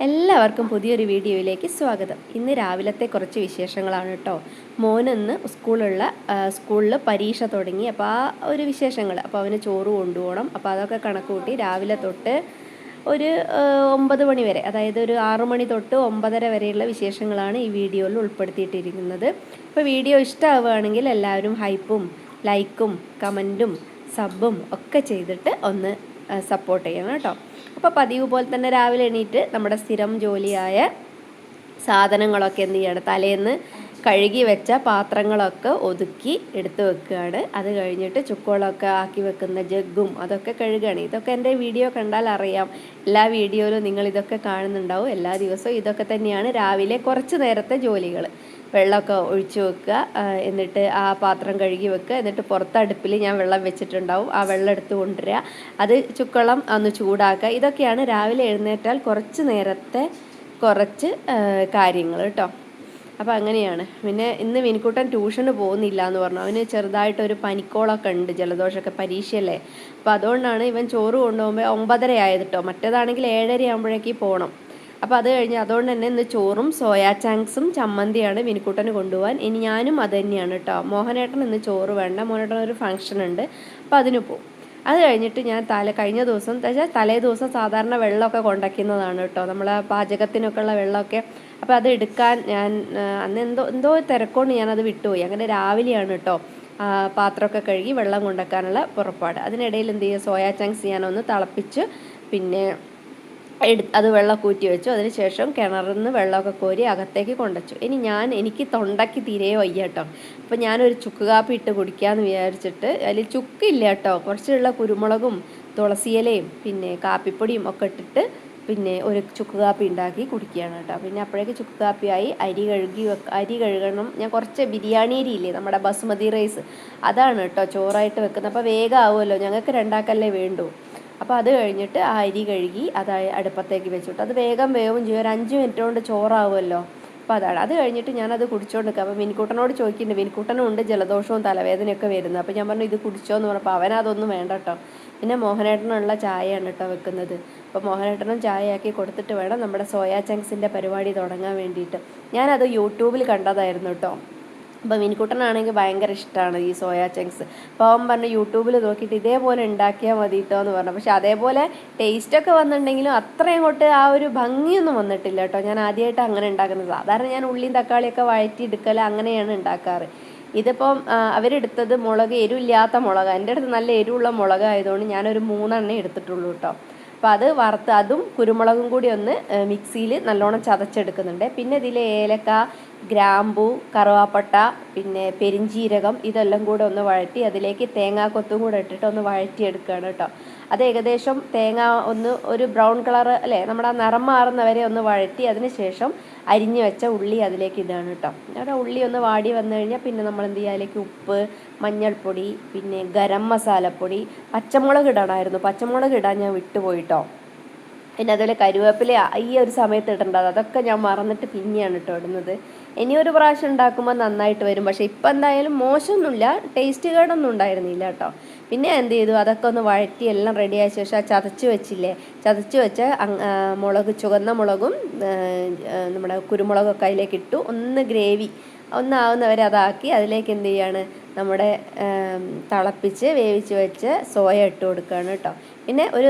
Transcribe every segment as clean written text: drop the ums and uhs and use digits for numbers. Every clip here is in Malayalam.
എല്ലാവർക്കും പുതിയൊരു വീഡിയോയിലേക്ക് സ്വാഗതം. ഇന്ന് രാവിലത്തെ കുറച്ച് വിശേഷങ്ങളാണ് കേട്ടോ. മോനിന്ന് സ്കൂളിൽ പരീക്ഷ തുടങ്ങി. അപ്പോൾ ആ ഒരു വിശേഷങ്ങൾ, അപ്പോൾ അവന് ചോറ് കൊണ്ടുപോകണം. അപ്പോൾ അതൊക്കെ കണക്കുകൂട്ടി രാവിലെ തൊട്ട് ഒരു 9 മണി വരെ, അതായത് ഒരു 6 മണി തൊട്ട് 9:30 വരെയുള്ള വിശേഷങ്ങളാണ് ഈ വീഡിയോയിൽ ഉൾപ്പെടുത്തിയിട്ടിരിക്കുന്നത്. അപ്പോൾ വീഡിയോ ഇഷ്ടമാവുകയാണെങ്കിൽ എല്ലാവരും ഹൈപ്പും ലൈക്കും കമൻറ്റും സബും ഒക്കെ ചെയ്തിട്ട് ഒന്ന് സപ്പോർട്ട് ചെയ്യണം കേട്ടോ. അപ്പോൾ പതിവ് പോലെ തന്നെ രാവിലെ എണീറ്റ് നമ്മുടെ സ്ഥിരം ജോലിയായ സാധനങ്ങളൊക്കെ എന്ത് ചെയ്യണം, തലേന്ന് കഴുകി വെച്ച പാത്രങ്ങളൊക്കെ ഒതുക്കി എടുത്ത് വെക്കുകയാണ്. അത് കഴിഞ്ഞിട്ട് ചുക്കുകളൊക്കെ ആക്കി വെക്കുന്ന ജഗ്ഗും അതൊക്കെ കഴുകുകയാണ്. ഇതൊക്കെ എൻ്റെ വീഡിയോ കണ്ടാൽ അറിയാം, എല്ലാ വീഡിയോയിലും നിങ്ങൾ ഇതൊക്കെ കാണുന്നുണ്ടാവും. എല്ലാ ദിവസവും ഇതൊക്കെ തന്നെയാണ് രാവിലെ കുറച്ച് നേരത്തെ ജോലികൾ. വെള്ളമൊക്കെ ഒഴിച്ചു വെക്കുക, എന്നിട്ട് ആ പാത്രം കഴുകി വെക്കുക, എന്നിട്ട് പുറത്ത് അടുപ്പിൽ ഞാൻ വെള്ളം വെച്ചിട്ടുണ്ടാവും, ആ വെള്ളം എടുത്ത് കൊണ്ടുവരിക, അത് ചുക്കുവെള്ളം ഒന്ന് ചൂടാക്കുക. ഇതൊക്കെയാണ് രാവിലെ എഴുന്നേറ്റാൽ കുറച്ച് നേരത്തെ കുറച്ച് കാര്യങ്ങൾ കേട്ടോ. അപ്പോൾ അങ്ങനെയാണ്. പിന്നെ ഇന്ന് വിനിക്കുട്ടൻ ട്യൂഷന് പോകുന്നില്ല എന്ന് പറഞ്ഞു. അവന് ചെറുതായിട്ടൊരു പനിക്കോളൊക്കെ ഉണ്ട്, ജലദോഷമൊക്കെ, പരീക്ഷയല്ലേ. അപ്പോൾ അതുകൊണ്ടാണ് ഇവൻ ചോറ് കൊണ്ടുപോകുമ്പോൾ 9:30 ആയത് കേട്ടോ. മറ്റേതാണെങ്കിൽ 7:30 ആകുമ്പോഴേക്ക് പോകണം. അപ്പോൾ അത് കഴിഞ്ഞ് അതുകൊണ്ട് തന്നെ ഇന്ന് ചോറും സോയാ ചാങ്ക്സും ചമ്മന്തിയാണ് വിനിക്കുട്ടന് കൊണ്ടുപോകാൻ. ഇനി ഞാനും അത് തന്നെയാണ് കേട്ടോ. മോഹനേട്ടൻ ഇന്ന് ചോറ് വേണ്ട, മോഹനേട്ടൻ ഒരു ഫംഗ്ഷൻ ഉണ്ട്, അപ്പോൾ അതിന് പോകും. അത് കഴിഞ്ഞിട്ട് ഞാൻ കഴിഞ്ഞ ദിവസം തലേ ദിവസം സാധാരണ വെള്ളമൊക്കെ കൊണ്ടുവയ്ക്കുന്നതാണ് കേട്ടോ, നമ്മൾ പാചകത്തിനൊക്കെ ഉള്ള വെള്ളമൊക്കെ. അപ്പോൾ അത് എടുക്കാൻ ഞാൻ അന്ന് എന്തോ തിരക്കൊണ്ട് ഞാനത് വിട്ടുപോയി. അങ്ങനെ രാവിലെയാണ് കേട്ടോ പാത്രമൊക്കെ കഴുകി വെള്ളം കൊണ്ടുവയ്ക്കാനുള്ള പുറപ്പാട്. അതിനിടയിൽ എന്ത് ചെയ്യുക, സോയാ ചങ്ക്സ് ഞാനൊന്ന് തിളപ്പിച്ച് പിന്നെ അത് വെള്ളം കൂറ്റി വെച്ചു. അതിന് ശേഷം കിണറിൽ നിന്ന് വെള്ളമൊക്കെ കോരി അകത്തേക്ക് കൊണ്ടുവച്ചു. ഇനി എനിക്ക് തൊണ്ടയ്ക്ക് തീരെ വയ്യ കേട്ടോ. അപ്പോൾ ഞാനൊരു ചുക്ക് കാപ്പി ഇട്ട് കുടിക്കാമെന്ന് വിചാരിച്ചിട്ട്, അതിൽ ചുക്കില്ല കേട്ടോ, കുറച്ചുള്ള കുരുമുളകും തുളസിയിലയും പിന്നെ കാപ്പിപ്പൊടിയും ഒക്കെ ഇട്ടിട്ട് പിന്നെ ഒരു ചുക്ക് കാപ്പി ഉണ്ടാക്കി കുടിക്കുകയാണ് കേട്ടോ. പിന്നെ അപ്പോഴേക്ക് ചുക്ക് കാപ്പിയായി. അരി കഴുകണം. ഞാൻ കുറച്ച് ബിരിയാണി അരി ഇല്ലേ, നമ്മുടെ ബസുമതി റൈസ്, അതാണ് കേട്ടോ ചോറായിട്ട് വെക്കുന്നത്. അപ്പോൾ വേഗം ആവുമല്ലോ, ഞങ്ങൾക്ക് രണ്ടാക്കല്ലേ വേണ്ടൂ. അപ്പോൾ അത് കഴിഞ്ഞിട്ട് ആ അരി കഴുകി അടുപ്പത്തേക്ക് വെച്ചിട്ട് അത് വേഗം വേവും ചെയ്യും. ഒരു 5 മിനിറ്റ് കൊണ്ട് ചോറാവുമല്ലോ. അപ്പോൾ അതാണ്. അത് കഴിഞ്ഞിട്ട് ഞാനത് കുടിച്ചുകൊണ്ട് നിൽക്കുക. അപ്പോൾ വിനിക്കുട്ടനോട് ചോദിക്കുന്നുണ്ട്, വിനിക്കുട്ടനും ഉണ്ട് ജലദോഷവും തലവേദനയൊക്കെ വരുന്നത്. അപ്പോൾ ഞാൻ പറഞ്ഞു ഇത് കുടിച്ചോ എന്ന് പറഞ്ഞപ്പോൾ അവനതൊന്നും വേണ്ട കേട്ടോ. പിന്നെ മോഹനേട്ടനുള്ള ചായയാണ് കേട്ടോ വെക്കുന്നത്. അപ്പോൾ മോഹനേട്ടനും ചായയാക്കി കൊടുത്തിട്ട് വേണം നമ്മുടെ സോയാ ചങ്ക്സിൻ്റെ പരിപാടി തുടങ്ങാൻ വേണ്ടിയിട്ട്. ഞാനത് യൂട്യൂബിൽ കണ്ടതായിരുന്നു കേട്ടോ. അപ്പോൾ വിനിക്കുട്ടനാണെങ്കിൽ ഭയങ്കര ഇഷ്ടമാണ് ഈ സോയാ ചങ്ക്സ്. അപ്പോൾ അവൻ പറഞ്ഞു യൂട്യൂബിൽ നോക്കിയിട്ട് ഇതേപോലെ ഉണ്ടാക്കിയാൽ മതി കേട്ടോ എന്ന് പറഞ്ഞു. പക്ഷെ അതേപോലെ ടേസ്റ്റൊക്കെ വന്നിട്ടുണ്ടെങ്കിലും അത്രയും അങ്ങോട്ട് ആ ഒരു ഭംഗിയൊന്നും വന്നിട്ടില്ല കേട്ടോ. ഞാൻ ആദ്യമായിട്ട് അങ്ങനെ ഉണ്ടാക്കുന്നത്. സാധാരണ ഞാൻ ഉള്ളിയും തക്കാളിയൊക്കെ വഴറ്റി എടുക്കൽ അങ്ങനെയാണ് ഉണ്ടാക്കാറ്. ഇതിപ്പം അവരെടുത്തത് എരിവില്ലാത്ത മുളക്, എൻ്റെ അടുത്ത് നല്ല എരിവുള്ള മുളകായതുകൊണ്ട് ഞാനൊരു 3 എണ്ണേ എടുത്തിട്ടുള്ളൂ കേട്ടോ. അപ്പോൾ അത് വറുത്ത് അതും കുരുമുളകും കൂടി ഒന്ന് മിക്സിയിൽ നല്ലോണം ചതച്ചെടുക്കുന്നുണ്ട്. പിന്നെ ഇതിൽ ഏലക്ക, ഗ്രാമ്പൂ, കറുവാപ്പട്ട, പിന്നെ പെരിഞ്ചീരകം ഇതെല്ലാം കൂടെ ഒന്ന് വഴറ്റി അതിലേക്ക് തേങ്ങാക്കൊത്തും കൂടെ ഇട്ടിട്ട് ഒന്ന് വഴറ്റിയെടുക്കുകയാണ് കേട്ടോ. അത് ഏകദേശം തേങ്ങ ഒരു ബ്രൗൺ കളർ അല്ലേ, നമ്മുടെ ആ നിറം മാറുന്നവരെ ഒന്ന് വഴറ്റി അതിന് ശേഷം അരിഞ്ഞു വെച്ച ഉള്ളി അതിലേക്ക് ഇടാണ് കേട്ടോ. അവിടെ ഉള്ളി ഒന്ന് വാടി വന്നു കഴിഞ്ഞാൽ പിന്നെ നമ്മൾ എന്ത് ചെയ്യുക, അതിലേക്ക് ഉപ്പ്, മഞ്ഞൾപ്പൊടി, പിന്നെ ഗരം മസാലപ്പൊടി, പച്ചമുളക് ഇടണമായിരുന്നു, പച്ചമുളക് ഇടാൻ ഞാൻ വിട്ടുപോയിട്ടോ. പിന്നെ അതുപോലെ കരുവേപ്പില ഈ ഒരു സമയത്ത് ഇടേണ്ടത്, അതൊക്കെ ഞാൻ മറന്നിട്ട് പിന്നെയാണ് കേട്ടോ ഇടുന്നത്. ഇനിയൊരു പ്രാവശ്യം ഉണ്ടാക്കുമ്പോൾ നന്നായിട്ട് വരും. പക്ഷേ ഇപ്പം എന്തായാലും മോശമൊന്നുമില്ല, ടേസ്റ്റ് കേടൊന്നും ഉണ്ടായിരുന്നില്ല കേട്ടോ. പിന്നെ എന്ത് ചെയ്തു, അതൊക്കെ ഒന്ന് വഴറ്റി എല്ലാം റെഡിയായ ശേഷം ആ ചതച്ച് വെച്ച ചുവന്ന മുളകും നമ്മുടെ കുരുമുളകൊക്കെ അതിലേക്ക് ഇട്ടു. ഒന്ന് ഗ്രേവി ഒന്നാവുന്നവരെ അതാക്കി അതിലേക്ക് എന്ത് ചെയ്യാണ്, നമ്മുടെ തിളപ്പിച്ച് വേവിച്ച് വെച്ച് സോയ ഇട്ട് കൊടുക്കുകയാണ് കേട്ടോ. പിന്നെ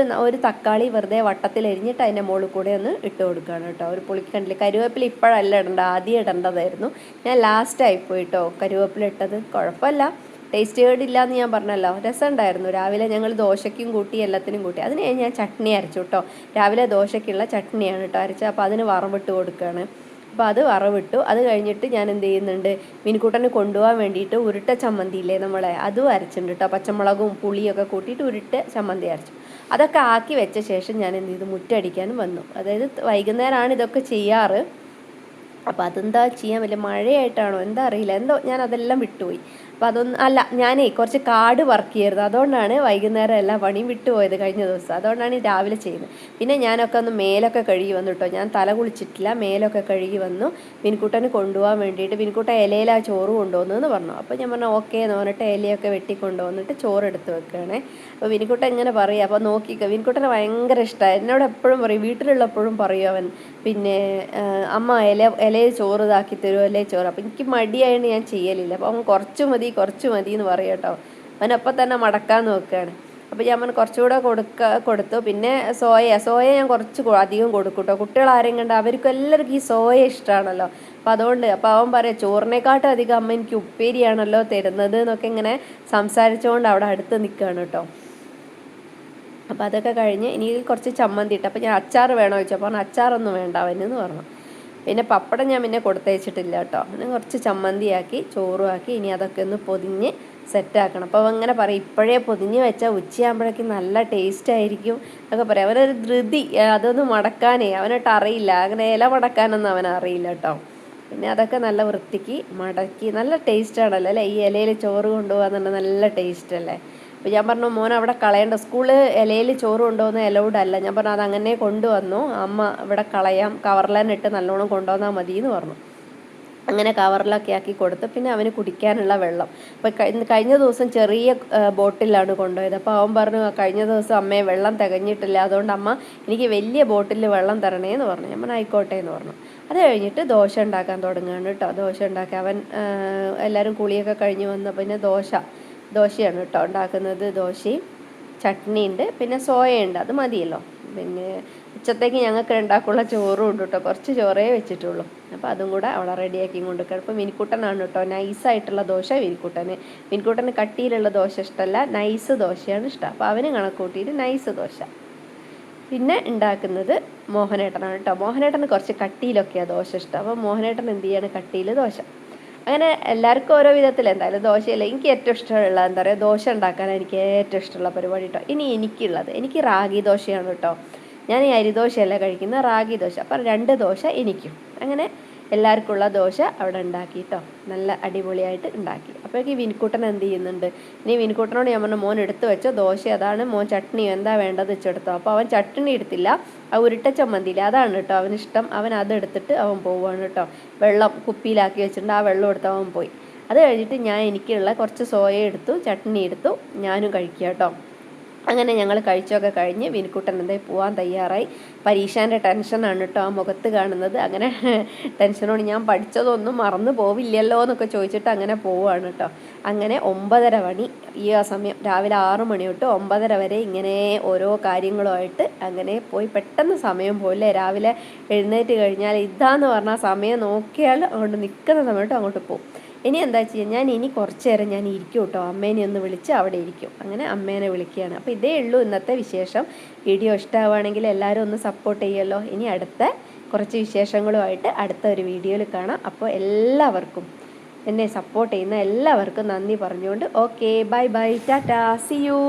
ഒരു തക്കാളി വെറുതെ വട്ടത്തിൽ എരിഞ്ഞിട്ട് അതിൻ്റെ മുകളിൽ കൂടെ ഒന്ന് ഇട്ട് കൊടുക്കുകയാണ് കേട്ടോ. ഒരു പുളിക്കണ്ടിൽ കരുവേപ്പില ഇപ്പോഴല്ല ഇടേണ്ട, ആദ്യം ഇടേണ്ടതായിരുന്നു. ഞാൻ ലാസ്റ്റായിപ്പോയി കേട്ടോ കരുവേപ്പില ഇട്ടത്. കുഴപ്പമില്ല, ടേസ്റ്റ് കേടില്ല എന്ന് ഞാൻ പറഞ്ഞല്ലോ, രസമുണ്ടായിരുന്നു. രാവിലെ ഞങ്ങൾ ദോശയ്ക്കും കൂട്ടി എല്ലാത്തിനും കൂട്ടി. അതിന് ഞാൻ ചട്നി അരച്ചു കേട്ടോ. രാവിലെ ദോശയ്ക്കുള്ള ചട്നിയാണ് കേട്ടോ അരച്ചത്. അപ്പോൾ അതിന് വറവിട്ട് കൊടുക്കുകയാണ്. അപ്പോൾ അത് വറവിട്ടു. അത് കഴിഞ്ഞിട്ട് ഞാൻ എന്ത് ചെയ്യുന്നുണ്ട്, വിനിക്കുട്ടന് കൊണ്ടുപോകാൻ വേണ്ടിയിട്ട് ഉരുട്ട ചമ്മന്തി ഇല്ലേ നമ്മളെ, അതും അരച്ചിട്ടുണ്ട് കേട്ടോ. പച്ചമുളകും പുളിയൊക്കെ കൂട്ടിയിട്ട് ഉരുട്ട ചമ്മന്തി അരച്ചു. അതൊക്കെ ആക്കി വെച്ച ശേഷം ഞാൻ എന്ത് ചെയ്തു, മുറ്റടിക്കാനും വന്നു. അതായത് വൈകുന്നേരമാണ് ഇതൊക്കെ ചെയ്യാറ്. അപ്പോൾ അതെന്താ ചെയ്യാൻ പറ്റില്ല, മഴയായിട്ടാണോ എന്താ അറിയില്ല, ഞാൻ അതെല്ലാം വിട്ടുപോയി. അപ്പോൾ അതൊന്നും അല്ല, ഞാനേ കുറച്ച് കാട് വർക്ക് ചെയ്യരുത്, അതുകൊണ്ടാണ് വൈകുന്നേരം എല്ലാ പണിയും വിട്ടുപോയത് കഴിഞ്ഞ ദിവസം. അതുകൊണ്ടാണ് ഈ രാവിലെ ചെയ്യുന്നത്. പിന്നെ ഞാനൊക്കെ ഒന്ന് മേലൊക്കെ കഴുകി വന്നു കേട്ടോ. ഞാൻ തല കുളിച്ചിട്ടില്ല, മേലൊക്കെ കഴുകി വന്നു. വിൻകുട്ടന് കൊണ്ടുപോകാൻ വേണ്ടിയിട്ട്. വിൻകുട്ട ഇലയിലാ ചോറ് കൊണ്ടുവന്നു പറഞ്ഞു. അപ്പോൾ ഞാൻ പറഞ്ഞു ഓക്കെ എന്ന് പറഞ്ഞിട്ട് ഇലയൊക്കെ വെട്ടി കൊണ്ടുവന്നിട്ട് ചോറ് എടുത്ത് വെക്കുകയാണേ. അപ്പോൾ വിൻകുട്ട ഇങ്ങനെ പറയുക, അപ്പോൾ നോക്കിക്കുക. വിൻകുട്ടന് ഭയങ്കര ഇഷ്ടമായി. എന്നോട് എപ്പോഴും പറയും, വീട്ടിലുള്ളപ്പോഴും പറയും അവൻ, പിന്നെ അമ്മ ഇലയിൽ ചോറ് ഇതാക്കി തരുമോ, ഇലയിൽ ചോറ്. അപ്പോൾ എനിക്ക് മടിയായതുകൊണ്ട് ഞാൻ ചെയ്യലില്ല. അപ്പോൾ അവൻ കുറച്ച് മതി എന്ന് പറയും കേട്ടോ. അവനപ്പം തന്നെ മടക്കാൻ നോക്കുകയാണ്. അപ്പോൾ ഞാൻ കുറച്ചുകൂടെ കൊടുത്തു. പിന്നെ സോയ ഞാൻ കുറച്ച് അധികം കൊടുക്കും കേട്ടോ. കുട്ടികൾ ആരെയും കണ്ട അവർക്കും എല്ലാവർക്കും ഈ സോയ ഇഷ്ടമാണല്ലോ. അപ്പോൾ അതുകൊണ്ട് അപ്പോൾ അവൻ പറയാം, ചോറിനെക്കാട്ടും അധികം അമ്മ എനിക്ക് ഉപ്പേരിയാണല്ലോ തരുന്നത് എന്നൊക്കെ ഇങ്ങനെ സംസാരിച്ചുകൊണ്ട് അവിടെ അടുത്ത് നിൽക്കുകയാണ് കേട്ടോ. അപ്പോൾ അതൊക്കെ കഴിഞ്ഞ് ഇനി കുറച്ച് ചമ്മന്തി ഇട്ട്. അപ്പോൾ ഞാൻ അച്ചാർ വേണോ ചോദിച്ചപ്പോൾ പറഞ്ഞു അച്ചാറൊന്നും വേണ്ട അവനെന്ന് പറഞ്ഞു. പിന്നെ പപ്പടം ഞാൻ പിന്നെ കൊടുത്തയച്ചിട്ടില്ല കേട്ടോ. പിന്നെ കുറച്ച് ചമ്മന്തിയാക്കി ചോറും ആക്കി. ഇനി അതൊക്കെ ഒന്ന് പൊതിഞ്ഞ് സെറ്റാക്കണം. അപ്പോൾ അങ്ങനെ പറയും, ഇപ്പോഴേ പൊതിഞ്ഞ് വെച്ചാൽ ഉച്ചയാകുമ്പോഴേക്കും നല്ല ടേസ്റ്റ് ആയിരിക്കും എന്നൊക്കെ പറയും. അവനൊരു ധൃതി, അതൊന്നും മടക്കാനേ അവനോട്ട് അറിയില്ല. അങ്ങനെ ഇല മടക്കാനൊന്നും അവനറിയില്ല കേട്ടോ. പിന്നെ അതൊക്കെ നല്ല വൃത്തിക്ക് മടക്കി, നല്ല ടേസ്റ്റാണല്ലോ അല്ലേ ഈ ഇലയിൽ ചോറ് കൊണ്ടുപോകാൻ തന്നെ നല്ല ടേസ്റ്റ് അല്ലേ. അപ്പോൾ ഞാൻ പറഞ്ഞു മോൻ അവിടെ കളയേണ്ട, സ്കൂളിൽ ഇലയിൽ ചോറ് കൊണ്ടുപോകുന്ന എലൗഡ് അല്ല. ഞാൻ പറഞ്ഞു അതങ്ങനെ കൊണ്ടുവന്നു, അമ്മ ഇവിടെ കളയാം, കവറിലെന്നെ ഇട്ട് നല്ലോണം കൊണ്ടുവന്നാൽ മതി എന്ന് പറഞ്ഞു. അങ്ങനെ കവറിലൊക്കെ ആക്കി കൊടുത്ത്. പിന്നെ അവന് കുടിക്കാനുള്ള വെള്ളം, അപ്പോൾ കഴിഞ്ഞ ദിവസം ചെറിയ ബോട്ടിലാണ് കൊണ്ടുപോയത്. അപ്പോൾ അവൻ പറഞ്ഞു കഴിഞ്ഞ ദിവസം അമ്മയെ വെള്ളം തികഞ്ഞിട്ടില്ല, അതുകൊണ്ട് അമ്മ എനിക്ക് വലിയ ബോട്ടിൽ വെള്ളം തരണേ എന്ന് പറഞ്ഞു. ഞാൻ പറഞ്ഞു ആയിക്കോട്ടെ എന്ന് പറഞ്ഞു. അത് കഴിഞ്ഞിട്ട് ദോശ ഉണ്ടാക്കാൻ തുടങ്ങുകയാണ് കേട്ടോ. ദോശ ഉണ്ടാക്കി അവൻ എല്ലാവരും കുളിയൊക്കെ കഴിഞ്ഞ് വന്ന പിന്നെ ദോശയാണ് കേട്ടോ ഉണ്ടാക്കുന്നത്. ദോശയും ചട്നി ഉണ്ട്, പിന്നെ സോയയുണ്ട്, അത് മതിയല്ലോ. പിന്നെ ഉച്ചത്തേക്ക് ഞങ്ങൾക്ക് ഉണ്ടാക്കുള്ള ചോറും ഉണ്ട് കേട്ടോ. കുറച്ച് ചോറേ വെച്ചിട്ടുള്ളൂ. അപ്പോൾ അതും കൂടെ അവിടെ റെഡിയാക്കി കൊണ്ടുവയ്ക്കണം. ഇപ്പോൾ വിനിക്കുട്ടനാണ് കേട്ടോ നൈസായിട്ടുള്ള ദോശ. വിനിക്കുട്ടന് കട്ടിയിലുള്ള ദോശ ഇഷ്ടമല്ല, നൈസ് ദോശയാണ് ഇഷ്ടം. അപ്പോൾ അവന് കണക്ക് കൂട്ടിയിട്ട് നൈസ് ദോശ. പിന്നെ ഉണ്ടാക്കുന്നത് മോഹനേട്ടനാണ് കേട്ടോ. മോഹനേട്ടന് കുറച്ച് കട്ടിയിലൊക്കെയാണ് ദോശ ഇഷ്ടം. അപ്പോൾ മോഹനേട്ടൻ എന്ത് ചെയ്യാണ്, കട്ടിയിൽ ദോശ. അങ്ങനെ എല്ലാവർക്കും ഓരോ വിധത്തിൽ. എന്തായാലും ദോശയല്ല, എനിക്ക് ഏറ്റവും ഇഷ്ടമുള്ള എന്താ പറയുക, ദോശ ഉണ്ടാക്കാനാണ് എനിക്ക് ഏറ്റവും ഇഷ്ടമുള്ള പരിപാടി കേട്ടോ. ഇനി എനിക്ക് റാഗി ദോശയാണ് കേട്ടോ. ഞാൻ ഈ അരിദോശയല്ല കഴിക്കുന്നത്, റാഗി ദോശ. അപ്പം 2 ദോശ എനിക്കും. അങ്ങനെ എല്ലാവർക്കുള്ള ദോശ അവിടെ ഉണ്ടാക്കി കേട്ടോ. നല്ല അടിപൊളിയായിട്ട് ഉണ്ടാക്കി. അപ്പോഴേക്ക് വിൻകുട്ടൻ എന്ത് ചെയ്യുന്നുണ്ട്, ഇനി വിൻകുട്ടനോട് ഞാൻ പറഞ്ഞു മോൻ എടുത്ത് വെച്ചോ ദോശ അതാണ്, മോൻ ചട്നി എന്താ വേണ്ടത് വെച്ചെടുത്തോ. അപ്പോൾ അവൻ ചട്നി എടുത്തില്ല, ആ ഉരുട്ട ചമ്മന്തിയില്ല അതാണ് കേട്ടോ അവനിഷ്ടം. അവൻ അതെടുത്തിട്ട് അവൻ പോവുകയാണ് കേട്ടോ. വെള്ളം കുപ്പിയിലാക്കി വെച്ചിട്ടുണ്ട്, ആ വെള്ളം എടുത്ത് അവൻ പോയി. അത് കഴിഞ്ഞിട്ട് ഞാൻ എനിക്കുള്ള കുറച്ച് സോയ എടുത്തു, ചട്നി എടുത്തു, ഞാനും കഴിക്കുക കേട്ടോ. അങ്ങനെ ഞങ്ങൾ കഴിച്ചൊക്കെ കഴിഞ്ഞ് വിനിക്കുട്ടൻ എന്തായി പോകാൻ തയ്യാറായി. പരീക്ഷേൻ്റെ ടെൻഷനാണ് കേട്ടോ ആ മുഖത്ത് കാണുന്നത്. അങ്ങനെ ടെൻഷനോട് ഞാൻ പഠിച്ചതൊന്നും മറന്നു പോവില്ലല്ലോ എന്നൊക്കെ ചോദിച്ചിട്ട് അങ്ങനെ പോവുകയാണ് കേട്ടോ. അങ്ങനെ 9:30 മണി ഈ ആ സമയം, രാവിലെ 6 മണി തൊട്ട് 9:30 വരെ ഇങ്ങനെ ഓരോ കാര്യങ്ങളുമായിട്ട് അങ്ങനെ പോയി. പെട്ടെന്ന് സമയം പോലെ രാവിലെ എഴുന്നേറ്റ് കഴിഞ്ഞാൽ ഇതാന്ന് പറഞ്ഞാൽ സമയം നോക്കിയാൽ അങ്ങോട്ട് നിൽക്കുന്ന സമയത്ത് അങ്ങോട്ട് പോകും. ഇനി എന്താ ചെയ്യുക, ഞാൻ ഇനി കുറച്ച് നേരം ഞാൻ ഇരിക്കും കേട്ടോ. അമ്മേനെ ഒന്ന് വിളിച്ച് അവിടെ ഇരിക്കും. അങ്ങനെ അമ്മേനെ വിളിക്കുകയാണ്. അപ്പോൾ ഇതേ ഉള്ളൂ ഇന്നത്തെ വിശേഷം. വീഡിയോ ഇഷ്ടമാവുകയാണെങ്കിൽ എല്ലാവരും ഒന്ന് സപ്പോർട്ട് ചെയ്യുമല്ലോ. ഇനി അടുത്ത കുറച്ച് വിശേഷങ്ങളുമായിട്ട് അടുത്ത ഒരു വീഡിയോയിൽ കാണാം. അപ്പോൾ എല്ലാവർക്കും, എന്നെ സപ്പോർട്ട് ചെയ്യുന്ന എല്ലാവർക്കും നന്ദി പറഞ്ഞുകൊണ്ട് okay bye bye tata, see U.